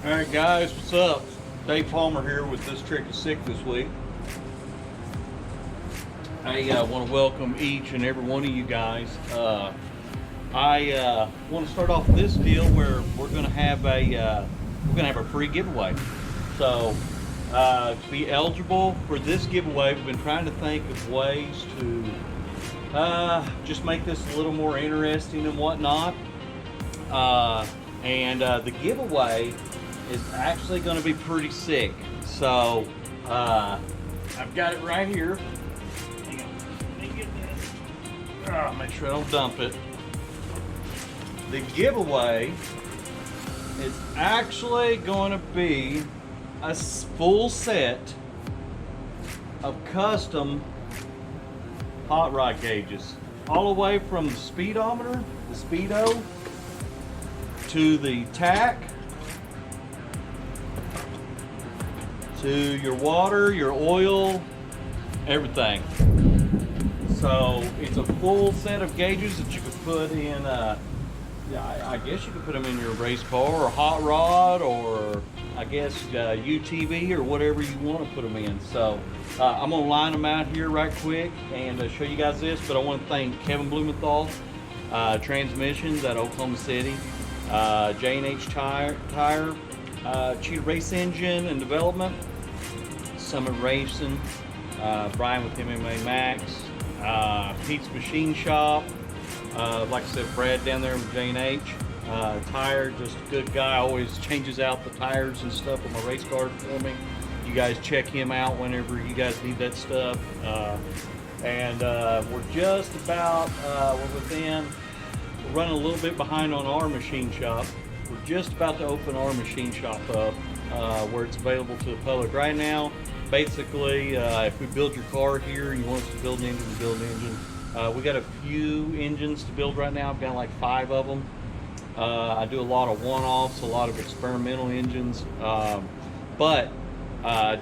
Alright guys, what's up? Dave Palmer here with This Trick is Sick this week. I want to welcome each and every one of you guys. I want to start off this deal where we're going to have a free giveaway. So to be eligible for this giveaway, we've been trying to think of ways to just make this a little more interesting and whatnot. The giveaway is actually going to be pretty sick. So I've got it right here. Hang on, let me get this. Make sure I don't dump it. The giveaway is actually going to be a full set of custom hot rod gauges, all the way from the speedometer, the speedo, to the tack, to your water, your oil, everything. So it's a full set of gauges that you could put in, I guess you could put them in your race car or hot rod, or I guess UTV or whatever you want to put them in. So I'm going to line them out here right quick and show you guys this, but I want to thank Kevin Blumenthal, Transmissions at Oklahoma City, J&H Tire, Cheetah Race Engine and Development, Summit Racing, Brian with MMA Max, Pete's Machine Shop, like I said, Brad down there with J&H Tire, just a good guy, always changes out the tires and stuff on my race cars for me. You guys check him out whenever you guys need that stuff. We're just about, we're running a little bit behind on our machine shop. We're just about to open our machine shop up where it's available to the public right now. Basically, if we build your car here and you want us to build an engine, we build an engine. We got a few engines to build right now. I've got like 5 of them. I do a lot of one-offs, a lot of experimental engines. But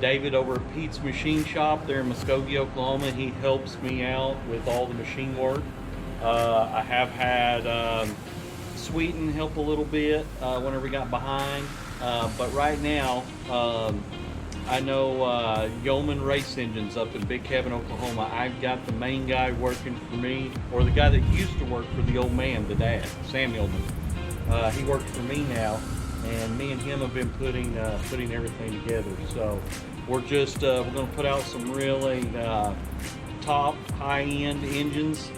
David over at Pete's Machine Shop there in Muskogee, Oklahoma, he helps me out with all the machine work. I have had Sweeten help a little bit whenever we got behind. But right now, I know Yeoman Race Engines up in Big Cabin, Oklahoma. I've got the main guy working for me, or the guy that used to work for the old man, the dad, Sam Yeoman. He works for me now, and me and him have been putting everything together. So we're just we're going to put out some really top high-end engines,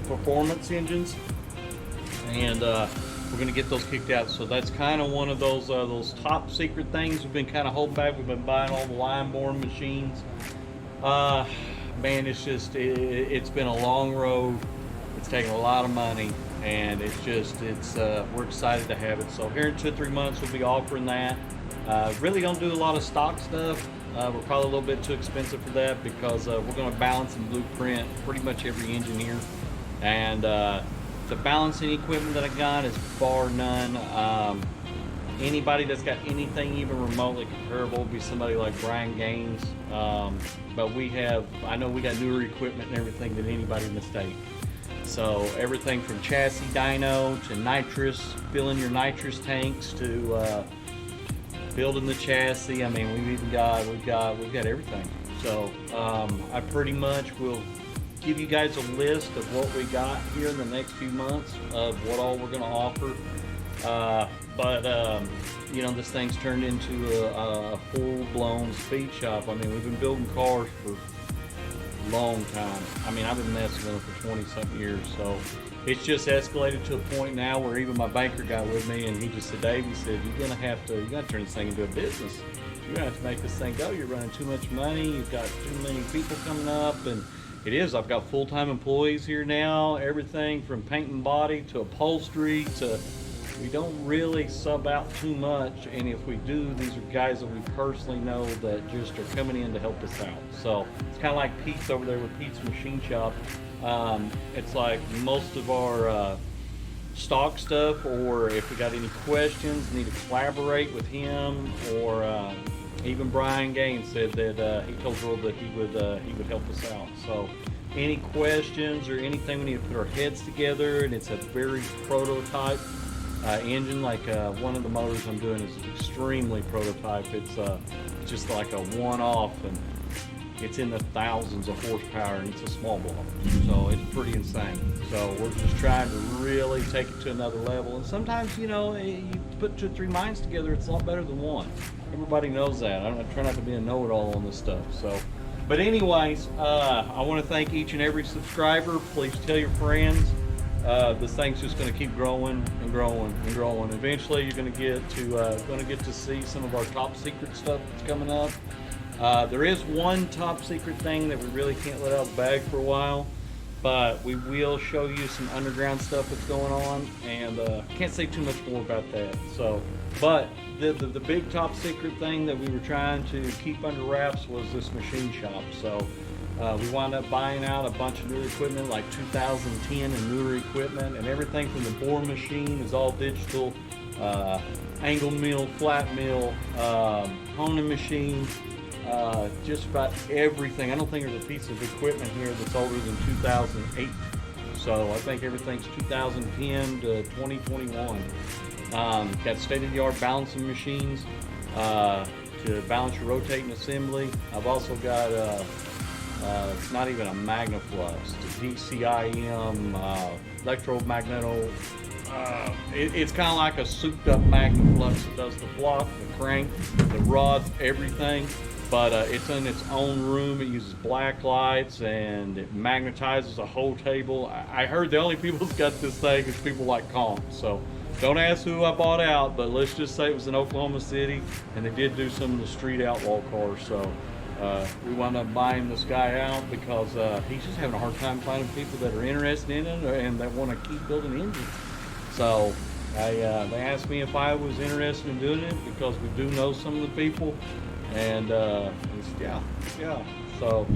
performance engines, and we're going to get those kicked out. So that's kind of one of those top secret things we've been kind of holding back. We've been buying all the line-borne machines. Man, it's just it's been a long road. It's taken a lot of money, and we're excited to have it. So here in 2 or 3 months we'll be offering that. Really don't do a lot of stock stuff. We're probably a little bit too expensive for that, because we're going to balance and blueprint pretty much every engine here. And the balancing equipment that I got is bar none. Anybody that's got anything even remotely comparable would be somebody like Brian Gaines. But I know we got newer equipment and everything than anybody in the state. So everything from chassis dyno to nitrous, filling your nitrous tanks, to building the chassis. I mean, we've got everything. So I pretty much will give you guys a list of what we got here in the next few months of what all we're going to offer. You know, this thing's turned into a full-blown speed shop. I mean, we've been building cars for a long time. I mean, I've been messing with them for 20-something years. So it's just escalated to a point now where even my banker got with me, and he just said, Dave, he said, you got to turn this thing into a business. You're going to have to make this thing go. You're running too much money. You've got too many people coming up. And it is. I've got full-time employees here now. Everything from paint and body to upholstery to, we don't really sub out too much. And if we do, these are guys that we personally know that just are coming in to help us out. So it's kind of like Pete's over there with Pete's Machine Shop. It's like most of our stock stuff, or if we got any questions, need to collaborate with him, or even Brian Gaines said that he told Gerald that he would help us out. So any questions or anything, we need to put our heads together, and it's a very prototype engine. Like one of the motors I'm doing is extremely prototype. It's just like a one-off, and it's in the thousands of horsepower, and it's a small block, so it's pretty insane. So we're just trying to really take it to another level. And sometimes, you know, you put 2 or 3 minds together, it's a lot better than one. Everybody knows that. I try not to be a know-it-all on this stuff. So, but anyways, I want to thank each and every subscriber. Please tell your friends. This thing's just going to keep growing and growing and growing. Eventually, you're going to get to see some of our top secret stuff that's coming up. There is one top secret thing that we really can't let out of the bag for a while, but we will show you some underground stuff that's going on, and can't say too much more about that. So, but the big top secret thing that we were trying to keep under wraps was this machine shop. So we wound up buying out a bunch of new equipment, like 2010 and newer equipment, and everything from the bore machine is all digital. Angle mill, flat mill, honing machine, just about everything. I don't think there's a piece of equipment here that's older than 2008. So I think everything's 2010 to 2021. Got state-of-the-art balancing machines to balance your rotating assembly. I've also got it's not even a Magnaflux, it's a DCIM, electromagneto. It's kind of like a souped-up Magnaflux. It does the block, the crank, the rods, everything. But it's in its own room. It uses black lights, and it magnetizes a whole table. I heard the only people that's got this thing is people like comps. So don't ask who I bought out, but let's just say it was in Oklahoma City, and they did do some of the street outlaw cars. So we wound up buying this guy out because he's just having a hard time finding people that are interested in it and that want to keep building engines. So they asked me if I was interested in doing it because we do know some of the people. And yeah. So,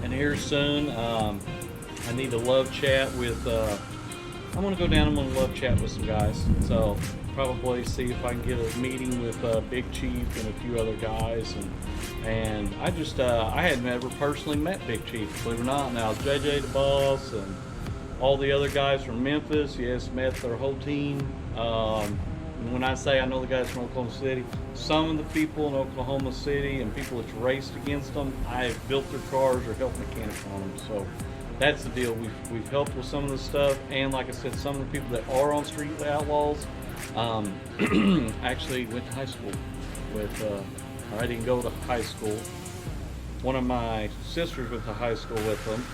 and here soon, I need a love chat with. I'm gonna go down. I'm gonna love chat with some guys. So probably see if I can get a meeting with Big Chief and a few other guys. And I just I had never personally met Big Chief, believe it or not. Now JJ the boss and all the other guys from Memphis, yes, met their whole team. When I say I know the guys from Oklahoma City, some of the people in Oklahoma City and people that's raced against them, I have built their cars or helped mechanic on them. So that's the deal. We've helped with some of the stuff, and like I said, some of the people that are on Street Outlaws actually went to high school with. I didn't go to high school. One of my sisters went to high school with them,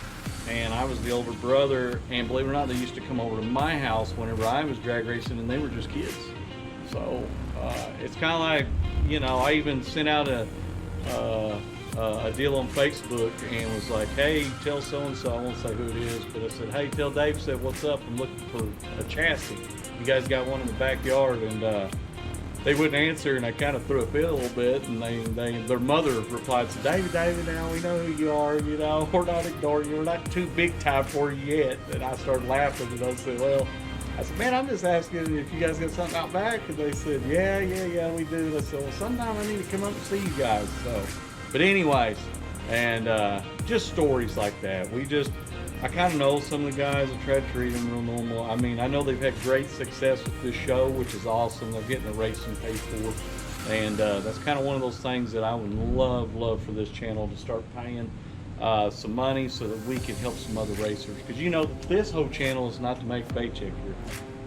and I was the older brother. And believe it or not, they used to come over to my house whenever I was drag racing, and they were just kids. So it's kind of like, you know, I even sent out a deal on Facebook and was like, hey, tell so-and-so, I won't say who it is, but I said, hey, tell Dave, said, what's up? I'm looking for a chassis. You guys got one in the backyard? And they wouldn't answer, and I kind of threw a fit a little bit, and their mother replied, said, David, now we know who you are, you know, we're not ignoring you, we're not too big time for you yet. And I started laughing, and I said, well, I said, man, I'm just asking if you guys got something out back. And they said, yeah, we do. And I said, well, sometime I need to come up and see you guys. So, but anyways, and just stories like that. I kind of know some of the guys. I try to treat them real normal. I mean, I know they've had great success with this show, which is awesome. They're getting the racing paid for. And that's kind of one of those things that I would love for this channel to start paying some money so that we can help some other racers, because you know this whole channel is not to make a paycheck here.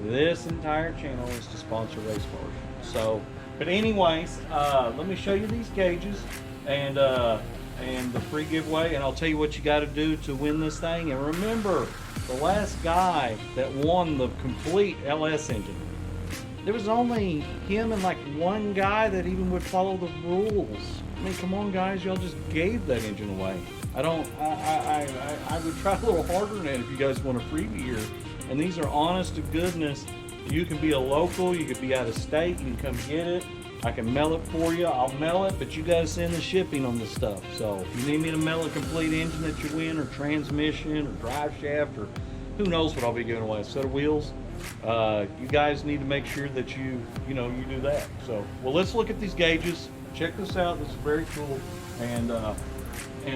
This entire channel is to sponsor race cars. So, but anyways, let me show you these gauges and the free giveaway, and I'll tell you what you got to do to win this thing. And remember, the last guy that won the complete LS engine, there was only him and like one guy that even would follow the rules. I mean, come on, guys, y'all just gave that engine away. I would try a little harder than that if you guys want a freebie here. And these are honest to goodness. You can be a local, you could be out of state, you can come get it. I can mail it for you, I'll mail it, but you gotta send the shipping on this stuff. So if you need me to mail a complete engine that you win, or transmission, or drive shaft, or who knows what I'll be giving away, a set of wheels, you guys need to make sure that you do that. So, well, let's look at these gauges. Check this out, this is very cool. And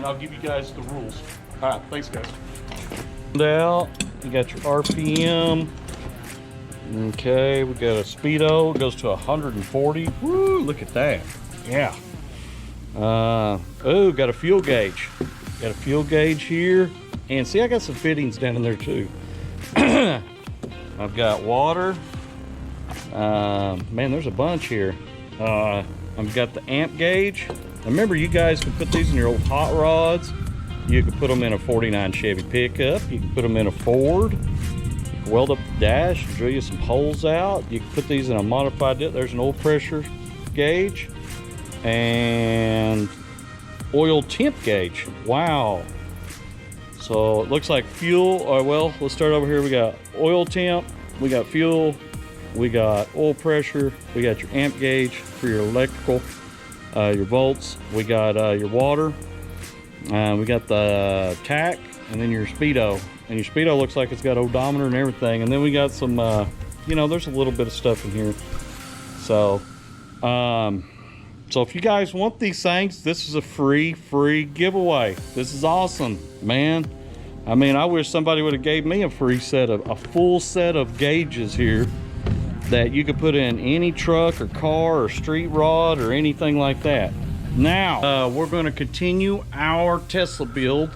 I'll give you guys the rules. All right, thanks, guys. Out, you got your RPM, Okay, we got a speedo. It goes to 140. Woo, look at that. Yeah. Oh, got a fuel gauge. Got a fuel gauge here. And see, I got some fittings down in there too. I've got water. Man, there's a bunch here. I've got the amp gauge. Remember, you guys can put these in your old hot rods. You can put them in a 49 Chevy pickup. You can put them in a Ford. You can weld up the dash, drill you some holes out. You can put these in a modified, there's an oil pressure gauge and oil temp gauge. Wow. So it looks like fuel. Well, let's start over here. We got oil temp, we got fuel, we got oil pressure, we got your amp gauge for your electrical, your volts, we got your water, we got the tack, and then your speedo. And your speedo looks like it's got odometer and everything. And then we got some, you know, there's a little bit of stuff in here. So, so if you guys want these things, this is a free giveaway. This is awesome, man. I mean, I wish somebody would have gave me a full set of gauges here that you could put in any truck or car or street rod or anything like that. Now, we're going to continue our Tesla build.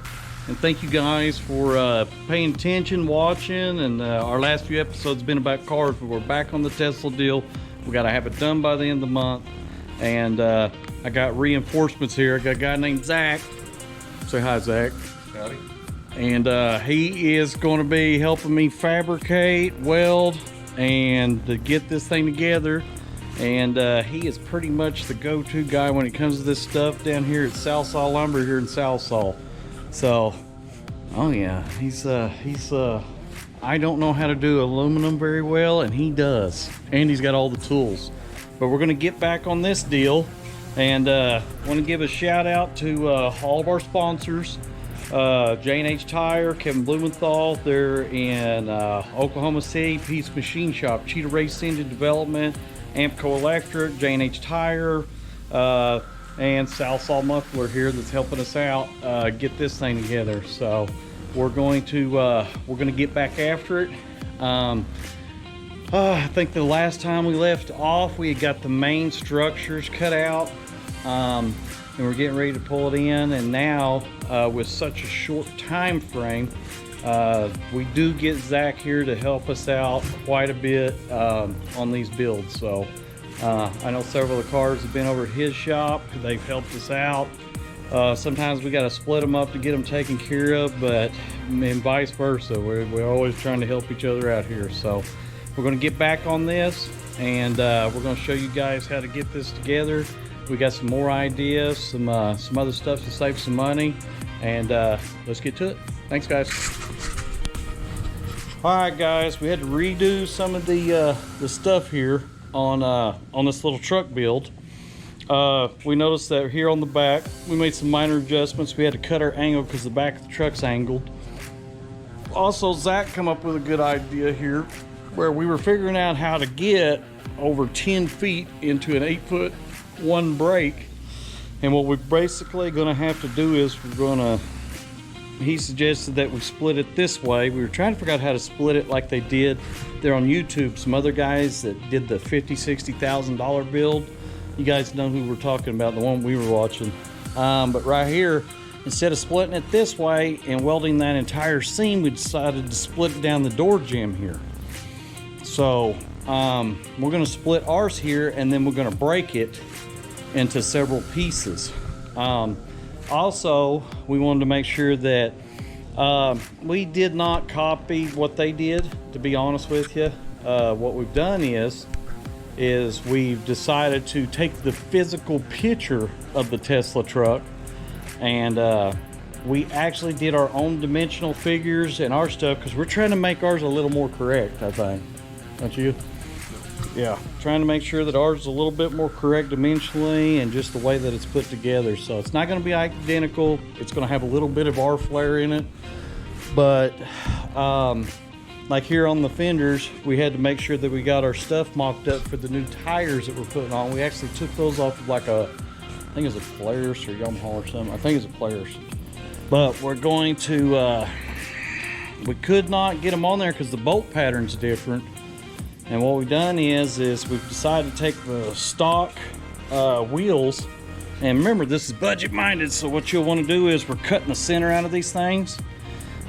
And thank you guys for paying attention, watching, and our last few episodes have been about cars, but we're back on the Tesla deal. We got to have it done by the end of the month. And I got reinforcements here. I got a guy named Zack. Say hi, Zack. Howdy. And he is going to be helping me fabricate, weld, and to get this thing together. And he is pretty much the go-to guy when it comes to this stuff down here at Sallisaw Lumber here in Sallisaw. So, oh yeah, he's I don't know how to do aluminum very well, and he does. And he's got all the tools. But we're gonna get back on this deal, and want to give a shout out to all of our sponsors. J&H Tire, Kevin Blumenthal, they're in Oklahoma City, Peace Machine Shop, Cheetah Race Engine Development, Ampco Electric, J&H Tire, and Sallisaw Muffler here that's helping us out get this thing together. So we're going to get back after it. I think the last time we left off, we had got the main structures cut out, and we're getting ready to pull it in. And now with such a short time frame, we do get Zack here to help us out quite a bit on these builds. So I know several of the cars have been over at his shop. They've helped us out. Sometimes we got to split them up to get them taken care of, but and vice versa. We're always trying to help each other out here. So we're going to get back on this, and we're going to show you guys how to get this together. We got some more ideas, some other stuff to save some money, and let's get to it. Thanks, guys. All right, guys, we had to redo some of the stuff here on this little truck build. We noticed that here on the back, we made some minor adjustments. We had to cut our angle because the back of the truck's angled. Also, Zack come up with a good idea here where we were figuring out how to get over 10 feet into an 8-foot one brake. And what we're basically going to have to do is he suggested that we split it this way. We were trying to figure out how to split it like they did there on YouTube. Some other guys that did the $50,000, $60,000 build. You guys know who we're talking about, the one we were watching. But right here, instead of splitting it this way and welding that entire seam, we decided to split it down the door jamb here. So we're going to split ours here, and then we're going to break it into several pieces. Also, we wanted to make sure that we did not copy what they did, to be honest with you. What we've done is we've decided to take the physical picture of the Tesla truck, and we actually did our own dimensional figures and our stuff because we're trying to make ours a little more correct, I think. Don't you? Yeah, trying to make sure that ours is a little bit more correct dimensionally and just the way that it's put together. So it's not going to be identical. It's going to have a little bit of our flair in it. But like here on the fenders, we had to make sure that we got our stuff mocked up for the new tires that we're putting on. We actually took those off of like I think it's a Polaris or Yamaha or something. I think it's a Polaris. But we're going to, we could not get them on there because the bolt pattern's different. And what we've done is we've decided to take the stock wheels, and remember, this is budget minded, so what you'll want to do is we're cutting the center out of these things,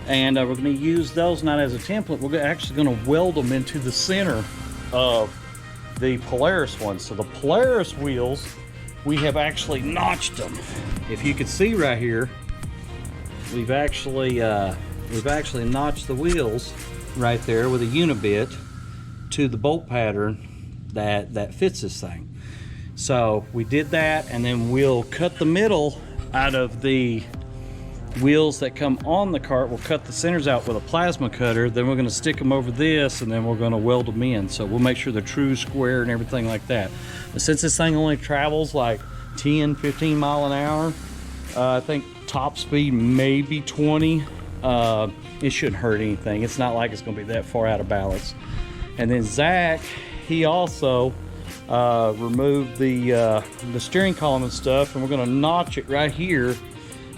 and we're going to use those not as a template. We're actually going to weld them into the center of the Polaris ones. So the Polaris wheels, we have actually notched them. If you can see right here, we've actually notched the wheels right there with a unibit to the bolt pattern that fits this thing. So we did that, and then we'll cut the middle out of the wheels that come on the cart. We'll cut the centers out with a plasma cutter, then we're going to stick them over this, and then we're going to weld them in. So we'll make sure they're true square and everything like that. But since this thing only travels like 10-15 mile an hour, I think top speed maybe 20, it shouldn't hurt anything. It's not like it's going to be that far out of balance. And then Zack, he also removed the steering column and stuff, and we're going to notch it right here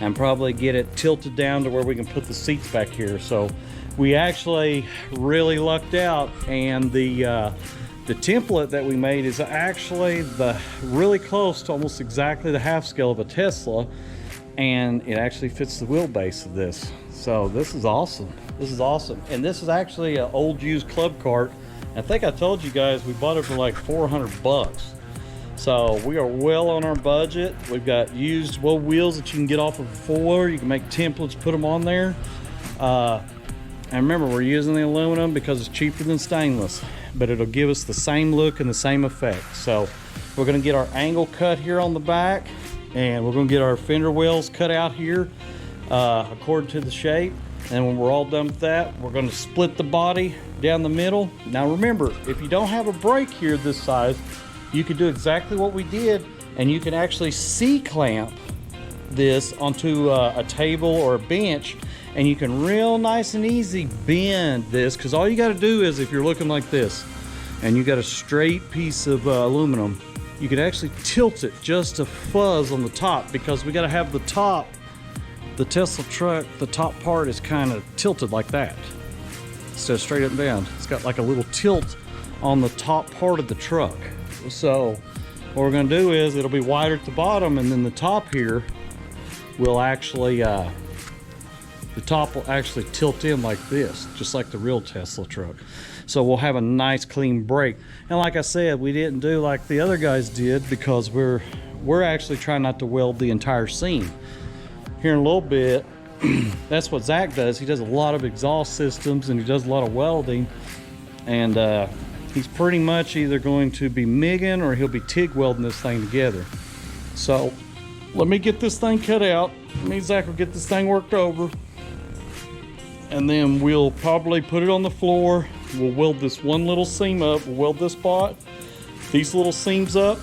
and probably get it tilted down to where we can put the seats back here. So we actually really lucked out, and the template that we made is actually really close to almost exactly the half scale of a Tesla, and it actually fits the wheelbase of this. So this is awesome. This is awesome. And this is actually an old used club cart. I think I told you guys we bought it for like 400 bucks. So we are well on our budget. We've got used wheels that you can get off of a four. You can make templates, put them on there. And remember, we're using the aluminum because it's cheaper than stainless, but it'll give us the same look and the same effect. So we're gonna get our angle cut here on the back, and we're gonna get our fender wells cut out here according to the shape. And when we're all done with that, we're gonna split the body down the middle. Now remember, if you don't have a brake here this size, you can do exactly what we did, and you can actually C-clamp this onto a table or a bench, and you can real nice and easy bend this, because all you got to do is, if you're looking like this and you got a straight piece of aluminum, you can actually tilt it just a fuzz on the top, because we got to have the top, the Tesla truck, the top part is kind of tilted like that instead of straight up and down. It's got like a little tilt on the top part of the truck. So what we're going to do is, it'll be wider at the bottom, and then the top here will actually the top will actually tilt in like this, just like the real Tesla truck. So we'll have a nice clean brake. And like I said, we didn't do like the other guys did, because we're actually trying not to weld the entire seam. Here in a little bit, that's what Zack does. He does a lot of exhaust systems, and he does a lot of welding, and he's pretty much either going to be MIGing or he'll be TIG welding this thing together. So let me get this thing cut out. Me and Zack will get this thing worked over, and then we'll probably put it on the floor. We'll weld this one little seam up. We'll weld this spot, these little seams up,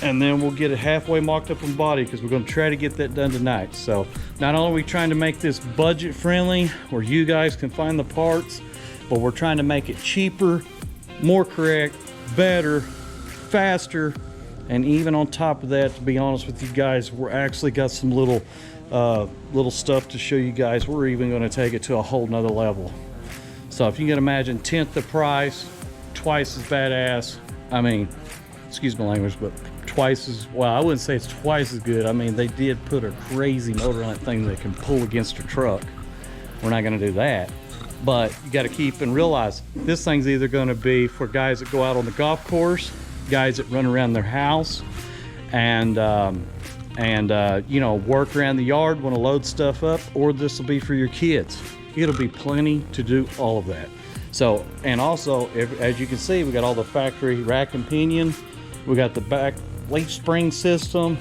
and then we'll get it halfway mocked up on the body, because we're going to try to get that done tonight. So not only are we trying to make this budget friendly where you guys can find the parts, but we're trying to make it cheaper, more correct, better, faster, and even on top of that, to be honest with you guys, we're actually got some little stuff to show you guys. We're even going to take it to a whole nother level. So if you can imagine, 10th the price, twice as badass. I mean, excuse my language, but twice as, well, I wouldn't say it's twice as good. I mean, they did put a crazy motor on that thing that can pull against a truck. We're not going to do that. But you got to keep and realize, this thing's either going to be for guys that go out on the golf course, guys that run around their house, and you know, work around the yard, want to load stuff up, or this will be for your kids. It'll be plenty to do all of that. So, and also, as you can see, we got all the factory rack and pinion. We got the back leaf spring system.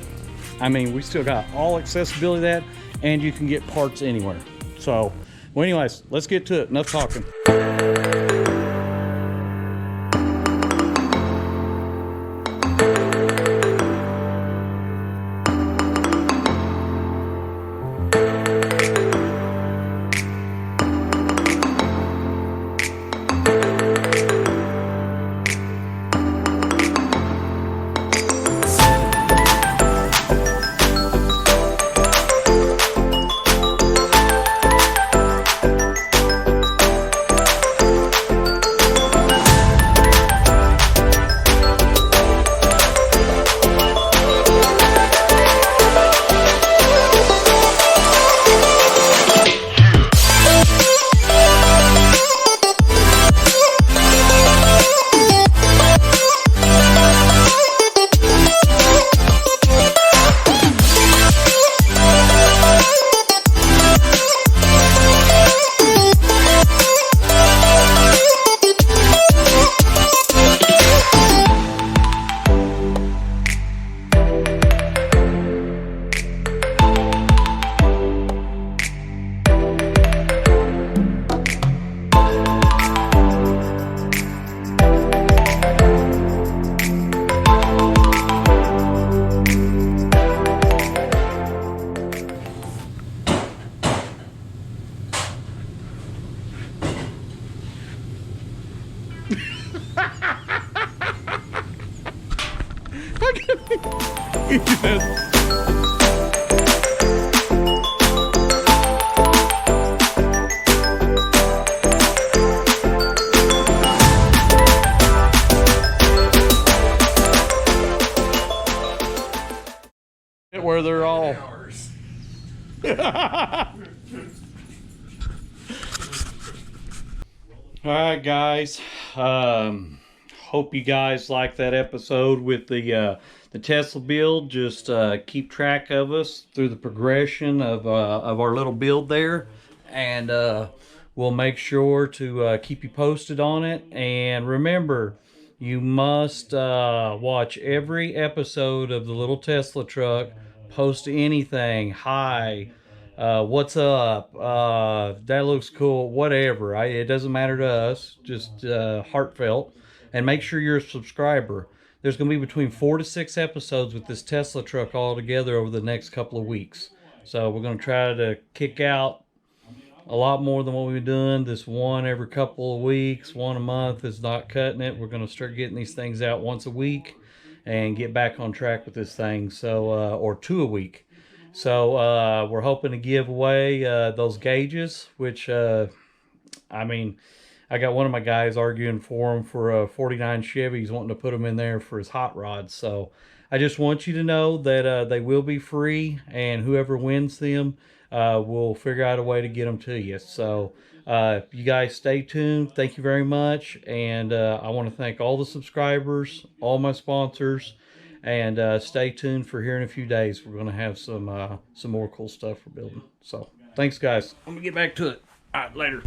I mean, we still got all accessibility to that, and you can get parts anywhere. So, well, anyways, let's get to it. Enough talking. Where they're all. All right, guys. Hope you guys like that episode with the Tesla build. Just keep track of us through the progression of our little build there, and we'll make sure to keep you posted on it. And remember, you must watch every episode of the little Tesla truck. Post anything. Hi. What's up? That looks cool. Whatever. It doesn't matter to us. Just heartfelt. And make sure you're a subscriber. There's going to be between 4 to 6 episodes with this Tesla truck all together over the next couple of weeks. So we're going to try to kick out a lot more than what we've been doing. This one every couple of weeks, one a month is not cutting it. We're going to start getting these things out once a week and get back on track with this thing. So, or 2 a week. So we're hoping to give away those gauges, which, I mean, I got one of my guys arguing for them for 49 Chevys, wanting to put them in there for his hot rods. So I just want you to know that they will be free, and whoever wins them, we'll figure out a way to get them to you. So you guys stay tuned. Thank you very much. And I want to thank all the subscribers, all my sponsors. And stay tuned for here in a few days. We're going to have some more cool stuff we're building. So, thanks, guys. I'm going to get back to it. All right, later.